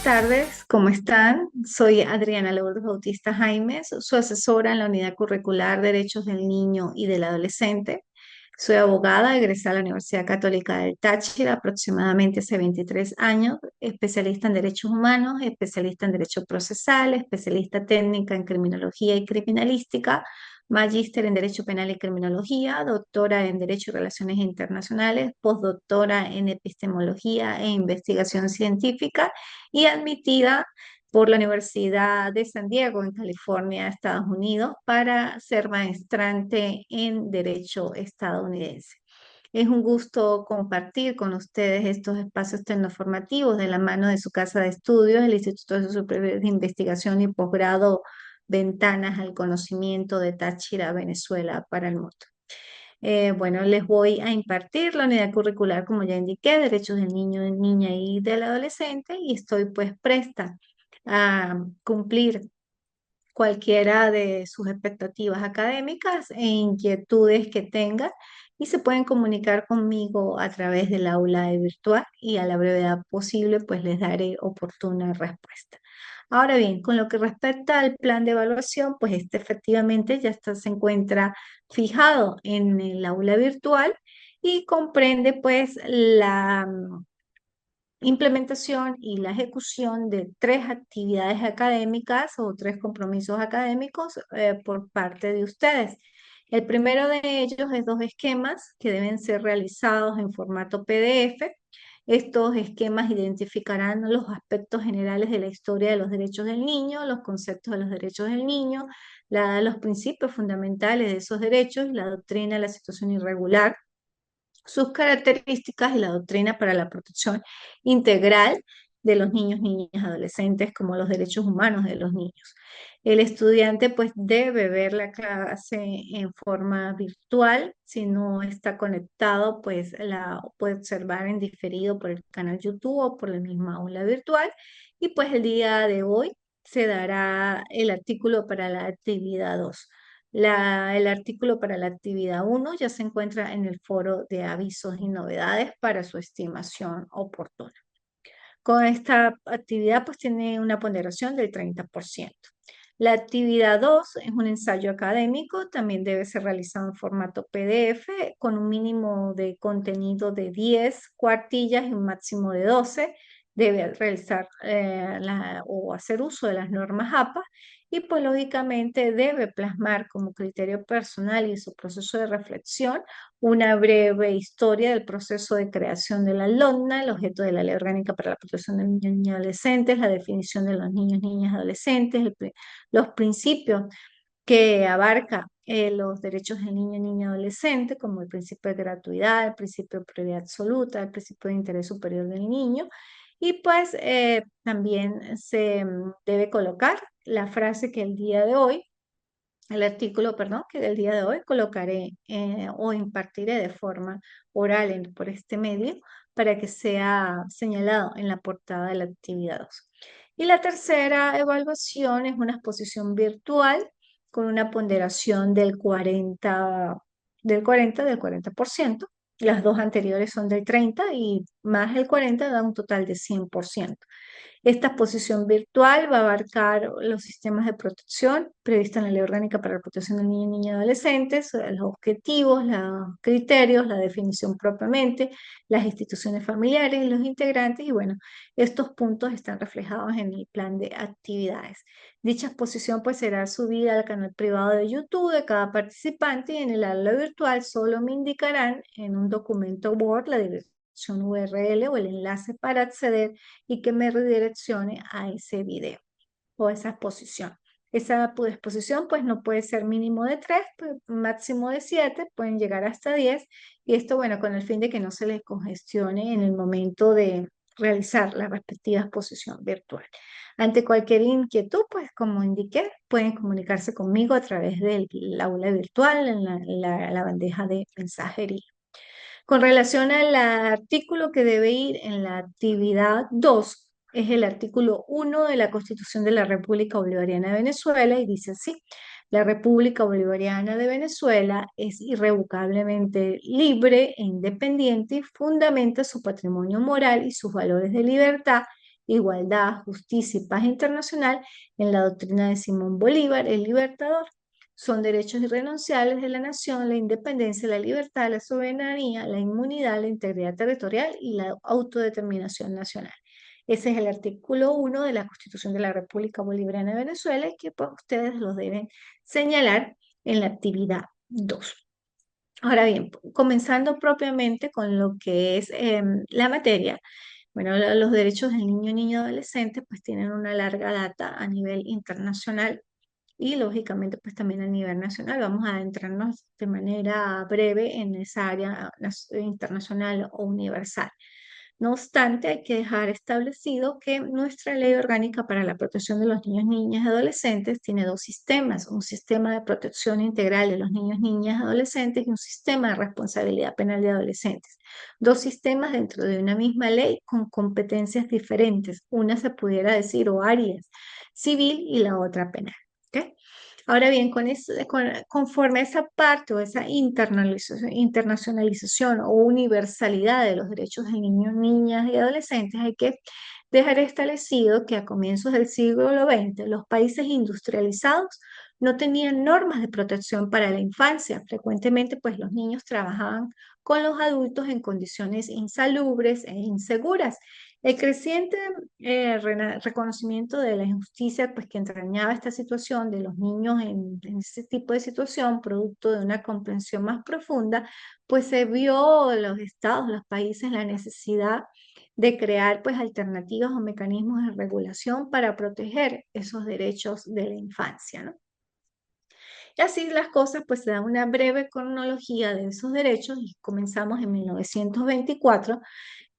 tardes, ¿cómo están? Soy Adriana Lourdes Bautista Jaimes, su asesora en la Unidad Curricular Derechos del Niño y del Adolescente. Soy abogada, egresada de la Universidad Católica del Táchira aproximadamente hace 23 años, especialista en derechos humanos, especialista en derecho procesal, especialista técnica en criminología y criminalística, magíster en derecho penal y criminología, doctora en derecho y relaciones internacionales, postdoctora en epistemología e investigación científica y admitida por la Universidad de San Diego en California, Estados Unidos, para ser maestrante en Derecho estadounidense. Es un gusto compartir con ustedes estos espacios tecnoformativos de la mano de su casa de estudios, el Instituto Superior de Investigación y Posgrado Ventanas al Conocimiento de Táchira, Venezuela, para el mundo. Bueno, les voy a impartir la unidad curricular, como ya indiqué, derechos del niño, de niña y del adolescente, y estoy pues presta a cumplir cualquiera de sus expectativas académicas e inquietudes que tengan, y se pueden comunicar conmigo a través del aula virtual y a la brevedad posible pues les daré oportuna respuesta. Ahora bien, con lo que respecta al plan de evaluación, pues este efectivamente se encuentra fijado en el aula virtual y comprende pues la implementación y la ejecución de tres actividades académicas o tres compromisos académicos por parte de ustedes. El primero de ellos es dos esquemas que deben ser realizados en formato PDF. Estos esquemas identificarán los aspectos generales de la historia de los derechos del niño, los conceptos de los derechos del niño, los principios fundamentales de esos derechos, la doctrina de la situación irregular, sus características y la doctrina para la protección integral de los niños, niñas, adolescentes, como los derechos humanos de los niños. El estudiante pues debe ver la clase en forma virtual. Si no está conectado, pues la puede observar en diferido por el canal YouTube o por la misma aula virtual. Y pues el día de hoy se dará el artículo para la actividad 2. El artículo para la actividad 1 ya se encuentra en el foro de avisos y novedades para su estimación oportuna. Con esta actividad pues tiene una ponderación del 30%. La actividad 2 es un ensayo académico, también debe ser realizado en formato PDF con un mínimo de contenido de 10 cuartillas y un máximo de 12. Debe realizar o hacer uso de las normas APA y pues lógicamente debe plasmar como criterio personal y su proceso de reflexión una breve historia del proceso de creación de la LONNA, el objeto de la Ley Orgánica para la Protección de Niños, Niñas y Adolescentes, la definición de los niños, niñas y adolescentes, los principios que abarca los derechos del niño, niña y adolescente, como el principio de gratuidad, el principio de prioridad absoluta, el principio de interés superior del niño. Y pues también se debe colocar la frase que el día de hoy, el artículo, perdón, que del día de hoy colocaré o impartiré de forma oral por este medio para que sea señalado en la portada de la actividad 2. Y la tercera evaluación es una exposición virtual con una ponderación del 40%. Las dos anteriores son del 30 y más el 40 da un total de 100%. Esta exposición virtual va a abarcar los sistemas de protección previstos en la Ley Orgánica para la Protección del Niño, Niña y Adolescentes, los objetivos, los criterios, la definición propiamente, las instituciones familiares, los integrantes y bueno, estos puntos están reflejados en el plan de actividades. Dicha exposición pues será subida al canal privado de YouTube de cada participante y en el aula virtual solo me indicarán en un documento Word la dirección URL o el enlace para acceder y que me redireccione a ese video o esa exposición. Esa exposición pues no puede ser mínimo de 3, máximo de 7, pueden llegar hasta 10 y esto bueno con el fin de que no se les congestione en el momento de realizar la respectiva exposición virtual. Ante cualquier inquietud, pues como indiqué, pueden comunicarse conmigo a través del aula virtual en la bandeja de mensajería. Con relación al artículo que debe ir en la actividad 2, es el artículo 1 de la Constitución de la República Bolivariana de Venezuela y dice así: la República Bolivariana de Venezuela es irrevocablemente libre e independiente y fundamenta su patrimonio moral y sus valores de libertad, igualdad, justicia y paz internacional en la doctrina de Simón Bolívar, el Libertador. Son derechos irrenunciables de la nación, la independencia, la libertad, la soberanía, la inmunidad, la integridad territorial y la autodeterminación nacional. Ese es el artículo 1 de la Constitución de la República Bolivariana de Venezuela y que pues, ustedes los deben señalar en la actividad 2. Ahora bien, comenzando propiamente con lo que es la materia, bueno, los derechos del niño, niña y adolescente pues tienen una larga data a nivel internacional y lógicamente pues también a nivel nacional. Vamos a adentrarnos de manera breve en esa área internacional o universal. No obstante, hay que dejar establecido que nuestra ley orgánica para la protección de los niños, niñas y adolescentes tiene dos sistemas, un sistema de protección integral de los niños, niñas y adolescentes y un sistema de responsabilidad penal de adolescentes. Dos sistemas dentro de una misma ley con competencias diferentes. Una se pudiera decir o áreas civil y la otra penal. ¿Ok? Ahora bien, conforme a esa parte o esa internacionalización o universalidad de los derechos de niños, niñas y adolescentes, hay que dejar establecido que a comienzos del siglo XX los países industrializados no tenían normas de protección para la infancia. Frecuentemente, pues los niños trabajaban con los adultos en condiciones insalubres e inseguras. El creciente reconocimiento de la injusticia pues, que entrañaba esta situación de los niños en ese tipo de situación, producto de una comprensión más profunda, pues se vio los estados, los países, la necesidad de crear pues, alternativas o mecanismos de regulación para proteger esos derechos de la infancia, ¿no? Y así las cosas, pues se da una breve cronología de esos derechos y comenzamos en 1924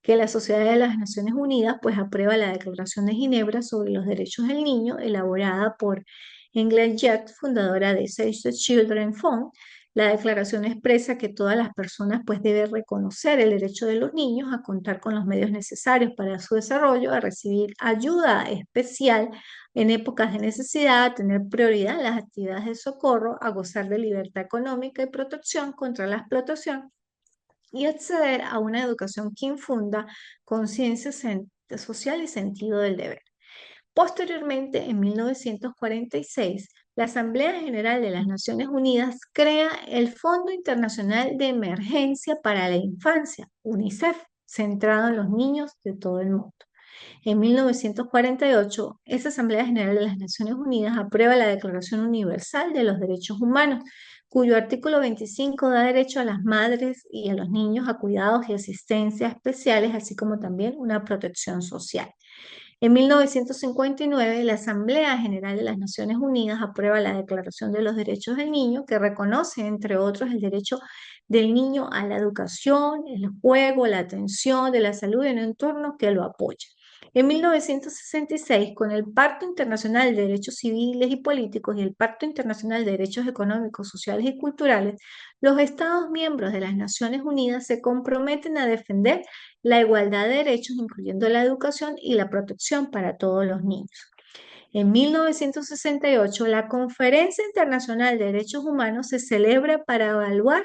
que la Sociedad de las Naciones Unidas pues aprueba la Declaración de Ginebra sobre los Derechos del Niño, elaborada por England Jett, fundadora de Save the Children Fund. La declaración expresa que todas las personas pues deben reconocer el derecho de los niños a contar con los medios necesarios para su desarrollo, a recibir ayuda especial en épocas de necesidad, a tener prioridad en las actividades de socorro, a gozar de libertad económica y protección contra la explotación y acceder a una educación que infunda conciencia social y sentido del deber. Posteriormente, en 1946, la Asamblea General de las Naciones Unidas crea el Fondo Internacional de Emergencia para la Infancia, UNICEF, centrado en los niños de todo el mundo. En 1948, esa Asamblea General de las Naciones Unidas aprueba la Declaración Universal de los Derechos Humanos, cuyo artículo 25 da derecho a las madres y a los niños a cuidados y asistencia especiales, así como también una protección social. En 1959, la Asamblea General de las Naciones Unidas aprueba la Declaración de los Derechos del Niño, que reconoce, entre otros, el derecho del niño a la educación, el juego, la atención, de la salud y un entorno que lo apoye. En 1966, con el Pacto Internacional de Derechos Civiles y Políticos y el Pacto Internacional de Derechos Económicos, Sociales y Culturales, los Estados miembros de las Naciones Unidas se comprometen a defender la igualdad de derechos, incluyendo la educación y la protección para todos los niños. En 1968, la Conferencia Internacional de Derechos Humanos se celebra para evaluar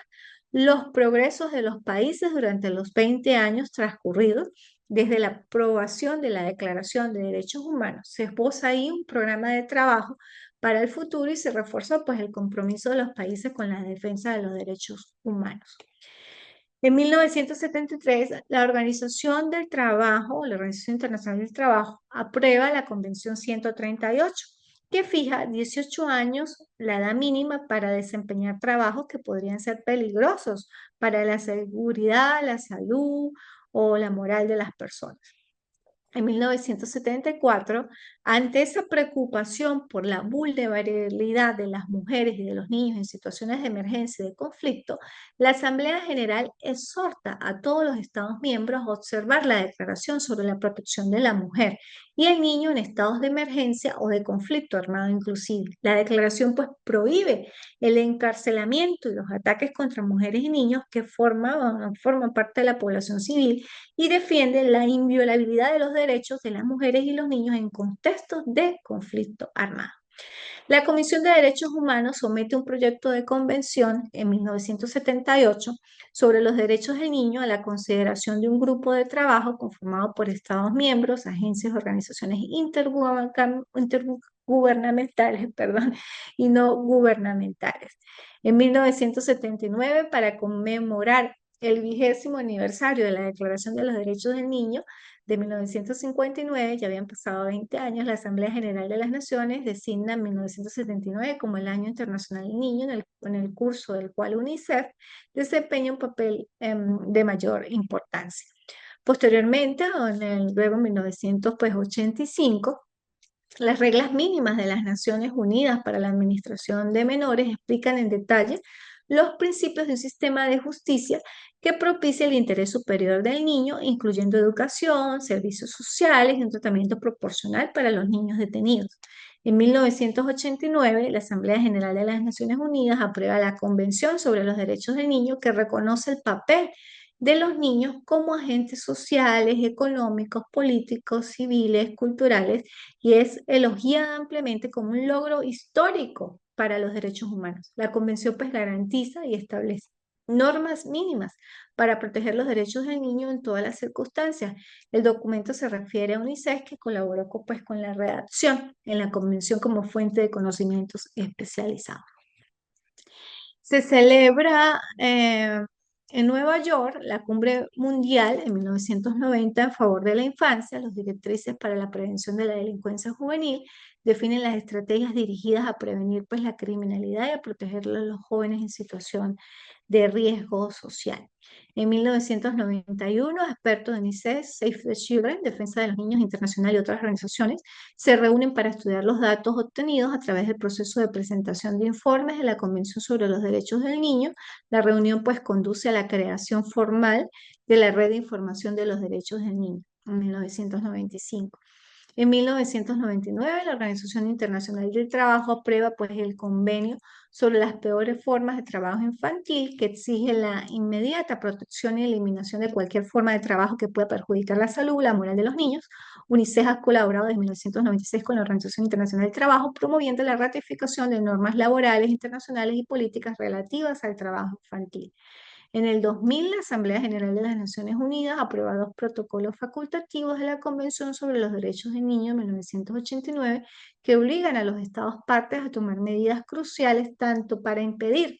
los progresos de los países durante los 20 años transcurridos desde la aprobación de la Declaración de Derechos Humanos. Se esboza ahí un programa de trabajo para el futuro y se refuerza pues, el compromiso de los países con la defensa de los derechos humanos. En 1973, la Organización del Trabajo, la Organización Internacional del Trabajo, aprueba la Convención 138, que fija 18 años la edad mínima para desempeñar trabajos que podrían ser peligrosos para la seguridad, la salud o la moral de las personas. En 1974, ante esa preocupación por la vulnerabilidad de las mujeres y de los niños en situaciones de emergencia y de conflicto, la Asamblea General exhorta a todos los Estados miembros a observar la Declaración sobre la Protección de la Mujer y el Niño en estados de emergencia o de conflicto armado inclusive. La declaración pues prohíbe el encarcelamiento y los ataques contra mujeres y niños que forman parte de la población civil y defiende la inviolabilidad de los derechos de las mujeres y los niños en contextos de conflicto armado. La Comisión de Derechos Humanos somete un proyecto de convención en 1978 sobre los derechos del niño a la consideración de un grupo de trabajo conformado por Estados miembros, agencias, organizaciones intergubernamentales, perdón, y no gubernamentales. En 1979, para conmemorar el 20º aniversario de la Declaración de los Derechos del Niño, de 1959, ya habían pasado 20 años, la Asamblea General de las Naciones designa 1979 como el Año Internacional del Niño, en el curso del cual UNICEF desempeña un papel de mayor importancia. Posteriormente, luego en 1985, las reglas mínimas de las Naciones Unidas para la Administración de Menores explican en detalle los principios de un sistema de justicia que propicia el interés superior del niño, incluyendo educación, servicios sociales y un tratamiento proporcional para los niños detenidos. En 1989, la Asamblea General de las Naciones Unidas aprueba la Convención sobre los Derechos del Niño, que reconoce el papel de los niños como agentes sociales, económicos, políticos, civiles, culturales, y es elogiada ampliamente como un logro histórico para los derechos humanos. La Convención pues garantiza y establece normas mínimas para proteger los derechos del niño en todas las circunstancias. El documento se refiere a UNICEF, que colaboró pues, con la redacción en la Convención como fuente de conocimientos especializados. Se celebra en Nueva York la Cumbre Mundial en 1990 en favor de la infancia. Los directrices para la prevención de la delincuencia juvenil definen las estrategias dirigidas a prevenir pues, la criminalidad y a proteger a los jóvenes en situación de riesgo social. En 1991, expertos de UNICEF, Save the Children, Defensa de los Niños Internacional y otras organizaciones se reúnen para estudiar los datos obtenidos a través del proceso de presentación de informes de la Convención sobre los Derechos del Niño. La reunión pues conduce a la creación formal de la Red de Información de los Derechos del Niño en 1995. En 1999, la Organización Internacional del Trabajo aprueba pues, el convenio sobre las peores formas de trabajo infantil, que exige la inmediata protección y eliminación de cualquier forma de trabajo que pueda perjudicar la salud o la moral de los niños. UNICEF ha colaborado desde 1996 con la Organización Internacional del Trabajo, promoviendo la ratificación de normas laborales internacionales y políticas relativas al trabajo infantil. En el 2000, la Asamblea General de las Naciones Unidas aprueba dos protocolos facultativos de la Convención sobre los Derechos del Niño de 1989 que obligan a los Estados partes a tomar medidas cruciales tanto para impedir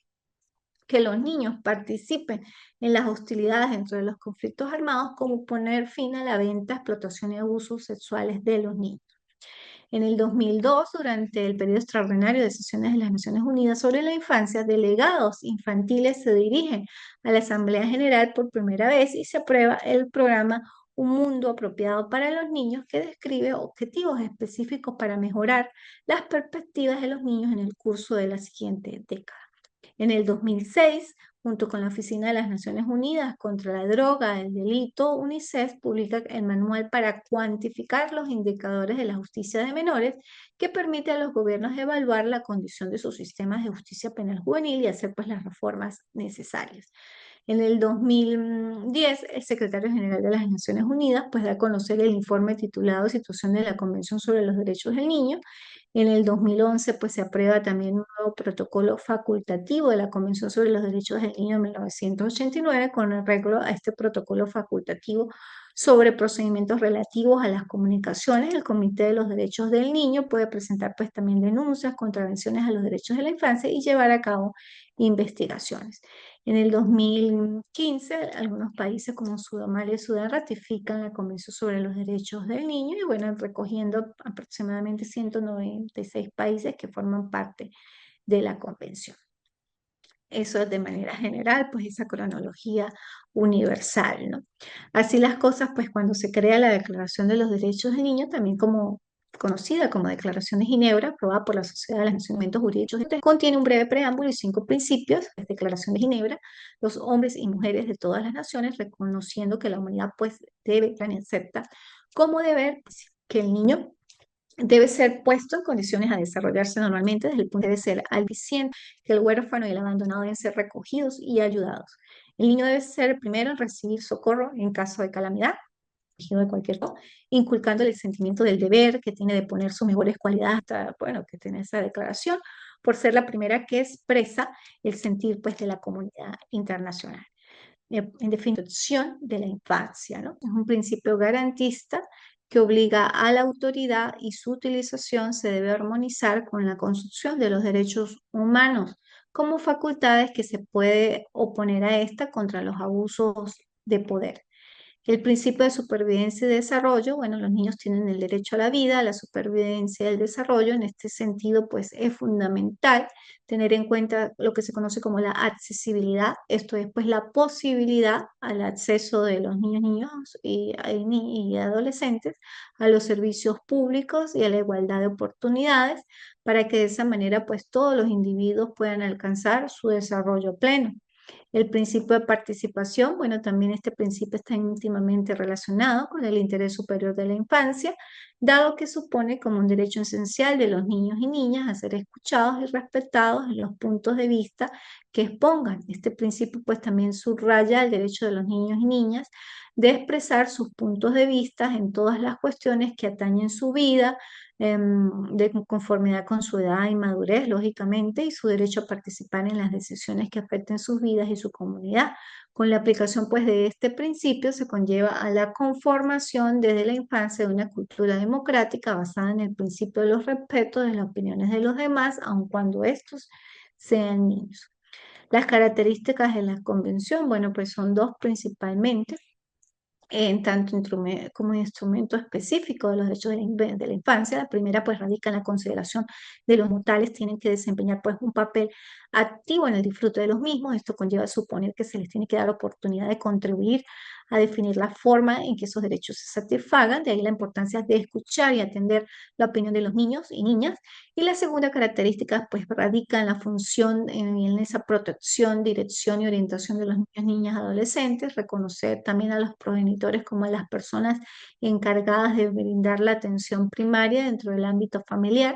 que los niños participen en las hostilidades dentro de los conflictos armados como poner fin a la venta, explotación y abusos sexuales de los niños. En el 2002, durante el periodo extraordinario de sesiones de las Naciones Unidas sobre la infancia, delegados infantiles se dirigen a la Asamblea General por primera vez y se aprueba el programa Un Mundo Apropiado para los Niños, que describe objetivos específicos para mejorar las perspectivas de los niños en el curso de la siguiente década. En el 2006, junto con la Oficina de las Naciones Unidas contra la Droga, el Delito, UNICEF publica el manual para cuantificar los indicadores de la justicia de menores, que permite a los gobiernos evaluar la condición de sus sistemas de justicia penal juvenil y hacer pues las reformas necesarias. En el 2010, el secretario general de las Naciones Unidas pues da a conocer el informe titulado Situación de la Convención sobre los Derechos del Niño. En el 2011, pues se aprueba también un nuevo protocolo facultativo de la Convención sobre los Derechos del Niño de 1989 con arreglo a este protocolo facultativo sobre procedimientos relativos a las comunicaciones. El Comité de los Derechos del Niño puede presentar pues también denuncias, contravenciones a los derechos de la infancia y llevar a cabo investigaciones. En el 2015, algunos países como Somalia y Sudán ratifican la Convención sobre los Derechos del Niño y bueno, recogiendo aproximadamente 196 países que forman parte de la Convención. Eso es de manera general, pues esa cronología universal, ¿no? Así las cosas, pues cuando se crea la Declaración de los Derechos del Niño, también como conocida como Declaración de Ginebra, aprobada por la Sociedad de los Nacionamientos Jurídicos, contiene un breve preámbulo y 5 principios. La Declaración de Ginebra, los hombres y mujeres de todas las naciones, reconociendo que la humanidad pues debe y acepta como deber que el niño debe ser puesto en condiciones a desarrollarse normalmente desde el punto de ser aliciente, que el huérfano y el abandonado deben ser recogidos y ayudados. El niño debe ser el primero en recibir socorro en caso de calamidad. de cualquier cosa, inculcándole el sentimiento del deber que tiene de poner sus mejores cualidades, hasta, bueno, que tiene esa declaración, por ser la primera que expresa el sentir pues de la comunidad internacional. En definición de la infancia, ¿no? Es un principio garantista que obliga a la autoridad y su utilización se debe armonizar con la construcción de los derechos humanos como facultades que se puede oponer a esta contra los abusos de poder. El principio de supervivencia y desarrollo, bueno, los niños tienen el derecho a la vida, a la supervivencia y el desarrollo. En este sentido, pues es fundamental tener en cuenta lo que se conoce como la accesibilidad, esto es pues la posibilidad al acceso de los niños y adolescentes a los servicios públicos y a la igualdad de oportunidades para que de esa manera pues todos los individuos puedan alcanzar su desarrollo pleno. El principio de participación, bueno, también este principio está íntimamente relacionado con el interés superior de la infancia, dado que supone como un derecho esencial de los niños y niñas a ser escuchados y respetados en los puntos de vista que expongan. Este principio pues también subraya el derecho de los niños y niñas de expresar sus puntos de vista en todas las cuestiones que atañen su vida, de conformidad con su edad y madurez, lógicamente, y su derecho a participar en las decisiones que afecten sus vidas y su comunidad. Con la aplicación, pues, de este principio se conlleva a la conformación desde la infancia de una cultura democrática basada en el principio de los respetos de las opiniones de los demás, aun cuando estos sean niños. Las características de la convención, bueno, pues son dos principalmente en tanto como instrumento específico de los derechos de la infancia. La primera pues radica en la consideración de los mortales, tienen que desempeñar pues un papel activo en el disfrute de los mismos. Esto conlleva a suponer que se les tiene que dar oportunidad de contribuir a definir la forma en que esos derechos se satisfagan, de ahí la importancia de escuchar y atender la opinión de los niños y niñas. Y la segunda característica pues radica en la función, en esa protección, dirección y orientación de los niños, niñas, adolescentes, reconocer también a los progenitores como a las personas encargadas de brindar la atención primaria dentro del ámbito familiar,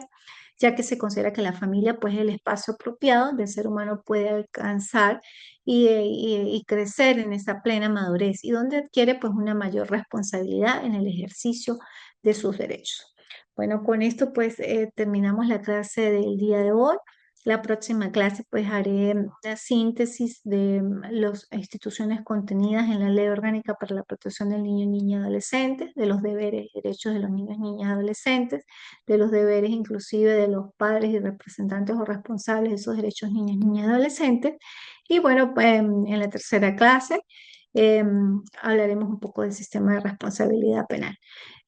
ya que se considera que la familia pues es el espacio apropiado donde el ser humano puede alcanzar y crecer en esa plena madurez y donde adquiere pues una mayor responsabilidad en el ejercicio de sus derechos. Bueno, con esto pues terminamos la clase del día de hoy. La próxima clase pues haré la síntesis de las instituciones contenidas en la Ley Orgánica para la Protección del Niño, Niña y Adolescente, de los deberes y derechos de los niños, niñas y adolescentes, de los deberes inclusive de los padres y representantes o responsables de esos derechos niños, niñas y adolescentes. Y bueno, pues, en la tercera clase hablaremos un poco del sistema de responsabilidad penal.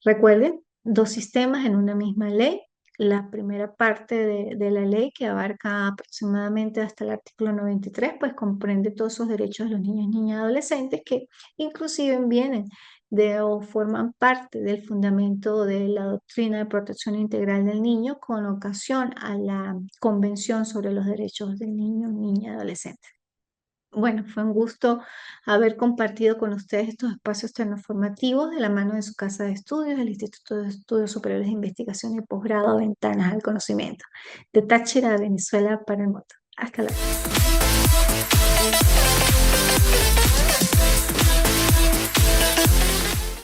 Recuerden, dos sistemas en una misma ley. La primera parte de la ley, que abarca aproximadamente hasta el artículo 93, pues comprende todos esos derechos de los niños, niñas y adolescentes que inclusive vienen de o forman parte del fundamento de la doctrina de protección integral del niño con ocasión a la Convención sobre los Derechos del Niño, Niña y Adolescente. Bueno, fue un gusto haber compartido con ustedes estos espacios transformativos de la mano de su casa de estudios, el Instituto de Estudios Superiores de Investigación y Posgrado Ventanas al Conocimiento, de Táchira, Venezuela, para el mundo. Hasta luego.